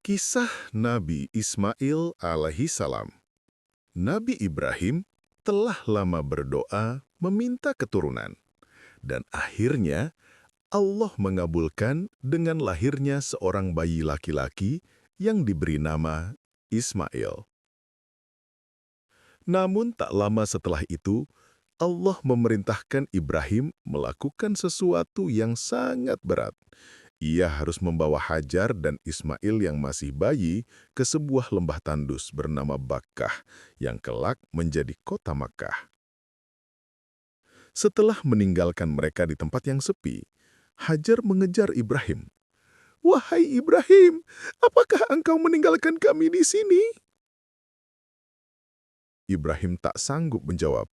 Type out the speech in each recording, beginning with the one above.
Kisah Nabi Ismail alaihi salam. Nabi Ibrahim telah lama berdoa meminta keturunan. Dan akhirnya Allah mengabulkan dengan lahirnya seorang bayi laki-laki yang diberi nama Ismail. Namun tak lama setelah itu, Allah memerintahkan Ibrahim melakukan sesuatu yang sangat berat. Ia harus membawa Hajar dan Ismail yang masih bayi ke sebuah lembah tandus bernama Bakkah yang kelak menjadi kota Makkah. Setelah meninggalkan mereka di tempat yang sepi, Hajar mengejar Ibrahim. "Wahai Ibrahim, apakah engkau meninggalkan kami di sini?" Ibrahim tak sanggup menjawab,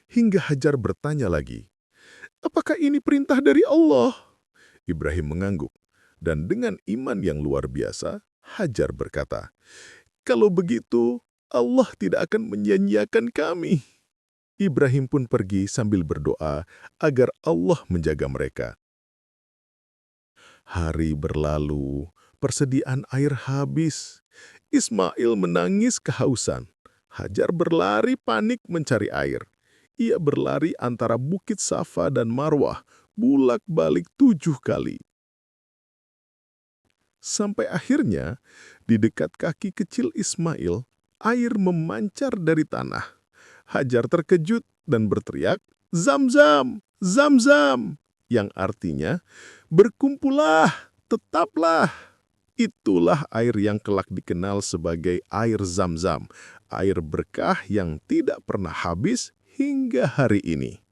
hingga Hajar bertanya lagi, "Apakah ini perintah dari Allah?" Ibrahim mengangguk, dan dengan iman yang luar biasa, Hajar berkata, "Kalau begitu, Allah tidak akan menyia-nyiakan kami." Ibrahim pun pergi sambil berdoa agar Allah menjaga mereka. Hari berlalu, persediaan air habis. Ismail menangis kehausan. Hajar berlari panik mencari air. Ia berlari antara Bukit Safa dan Marwah, bulak-balik 7 kali. Sampai akhirnya, di dekat kaki kecil Ismail, air memancar dari tanah. Hajar terkejut dan berteriak, "Zam-zam! Zam-zam!" yang artinya, "Berkumpullah, tetaplah." Itulah air yang kelak dikenal sebagai air Zam-zam, air berkah yang tidak pernah habis hingga hari ini.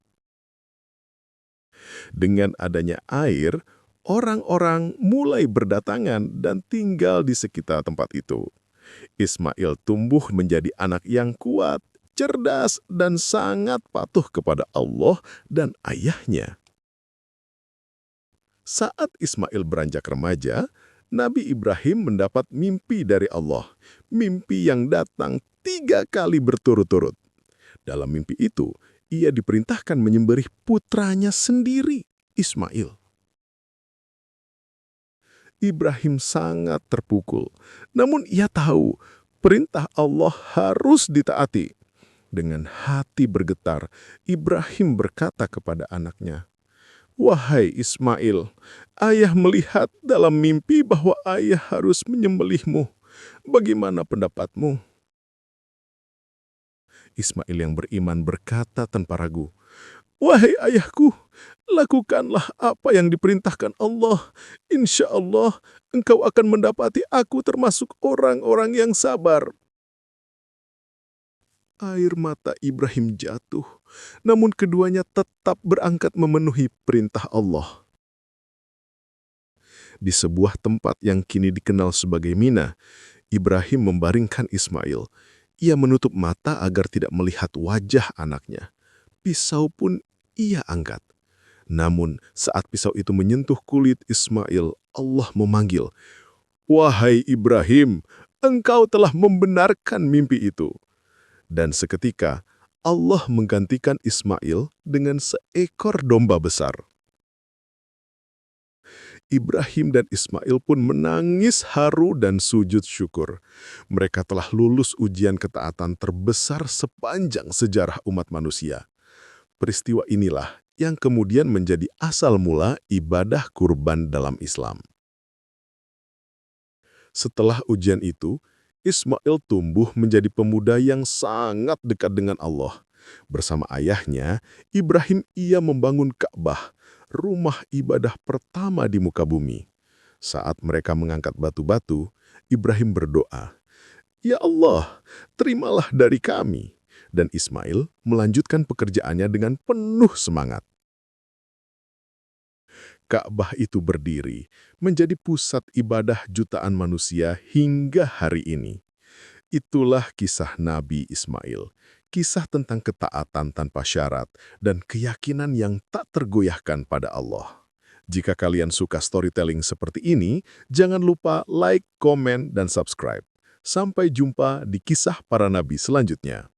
Dengan adanya air, orang-orang mulai berdatangan dan tinggal di sekitar tempat itu. Ismail tumbuh menjadi anak yang kuat, cerdas, dan sangat patuh kepada Allah dan ayahnya. Saat Ismail beranjak remaja, Nabi Ibrahim mendapat mimpi dari Allah. Mimpi yang datang 3 kali berturut-turut. Dalam mimpi itu, ia diperintahkan menyembelih putranya sendiri, Ismail. Ibrahim sangat terpukul, namun ia tahu perintah Allah harus ditaati. Dengan hati bergetar, Ibrahim berkata kepada anaknya, "Wahai Ismail, ayah melihat dalam mimpi bahwa ayah harus menyembelihmu. Bagaimana pendapatmu?" Ismail yang beriman berkata tanpa ragu, "Wahai ayahku, lakukanlah apa yang diperintahkan Allah. Insya Allah, engkau akan mendapati aku termasuk orang-orang yang sabar." Air mata Ibrahim jatuh, namun keduanya tetap berangkat memenuhi perintah Allah. Di sebuah tempat yang kini dikenal sebagai Mina, Ibrahim membaringkan Ismail. Ia menutup mata agar tidak melihat wajah anaknya. Pisau pun ia angkat. Namun saat pisau itu menyentuh kulit Ismail, Allah memanggil, "Wahai Ibrahim, engkau telah membenarkan mimpi itu." Dan seketika, Allah menggantikan Ismail dengan seekor domba besar. Ibrahim dan Ismail pun menangis haru dan sujud syukur. Mereka telah lulus ujian ketaatan terbesar sepanjang sejarah umat manusia. Peristiwa inilah yang kemudian menjadi asal mula ibadah kurban dalam Islam. Setelah ujian itu, Ismail tumbuh menjadi pemuda yang sangat dekat dengan Allah. Bersama ayahnya, Ibrahim ia membangun Ka'bah, rumah ibadah pertama di muka bumi. Saat mereka mengangkat batu-batu, Ibrahim berdoa, "Ya Allah, terimalah dari kami." Dan Ismail melanjutkan pekerjaannya dengan penuh semangat. Ka'bah itu berdiri, menjadi pusat ibadah jutaan manusia hingga hari ini. Itulah kisah Nabi Ismail, kisah tentang ketaatan tanpa syarat dan keyakinan yang tak tergoyahkan pada Allah. Jika kalian suka storytelling seperti ini, jangan lupa like, komen, dan subscribe. Sampai jumpa di kisah para nabi selanjutnya.